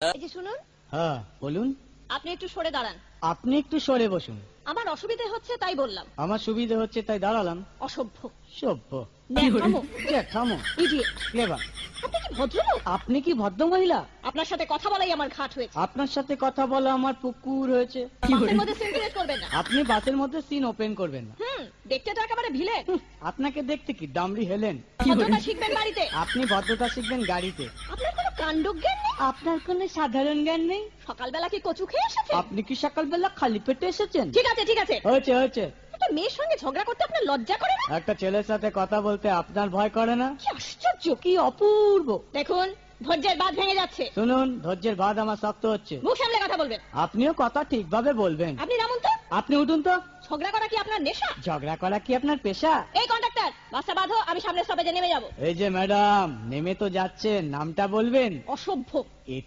এই যে শুনুন, হ্যাঁ বলুন। আপনি একটু সরে দাঁড়ান। আপনি একটু সরে বসুন। আমার অসুবিধে হচ্ছে তাই বললাম। আমার সুবিধে হচ্ছে তাই দাঁড়ালাম। অসভ্য, সভ্য, ন্যাকামো, জ্যাঠামো, ইডিয়েট। ক্লেভার। আপনি কি ভদ্রলোক? আপনি কি ভদ্র মহিলা? আপনার সাথে কথা বলাই আমার ঘাট হয়েছে। আপনার সাথে কথা বলা আমার পুকুর হয়েছে। বাসের মধ্যে সিন ক্রিয়েট করবেন না। আপনি বাসের মধ্যে সিন ওপেন করবেন না। দেখতে তো একেবারে ভিলেন। আপনাকে দেখতে কি ডামরি হেলেন? ভদ্রতা শিখবেন বাড়িতে। আপনি ভদ্রতা শিখবেন গাড়িতে। আপনার কোনো কাণ্ডজ্ঞান নেই। আপনার কোনো সাধারণ জ্ঞান নেই। সকালবেলা কি কচু খেয়ে এসেছেন? আপনি কি সকালবেলা খালি পেটে এসেছেন? ঠিক আছে ঠিক আছে। হয়েছে হয়েছে। একটা মেয়ের সঙ্গে ঝগড়া করতে আপনার লজ্জা করে না? একটা ছেলের সাথে কথা বলতে আপনার ভয় করে না? কি আশ্চর্য, কি অপূর্ব। দেখুন ধৈর্যের বাঁধ ভেঙে যাচ্ছে। শুনুন, ধৈর্যের বাঁধ আমার শক্ত হচ্ছে। মুখ সামলে কথা বলবেন। আপনিও কথা ঠিকভাবে বলবেন। আপনি নামুন তো। আপনি উঠুন তো। ঝগড়া করা কি আপনার নেশা? ঝগড়া করা কি আপনার পেশা? এই কন্ডাক্টর, বাসটা বাঁধো, আমি সামনের স্টপেজে নেমে যাব। এই যে ম্যাডাম, নেমে তো যাচ্ছেন, নামটা বলবেন? অসভ্য। এটা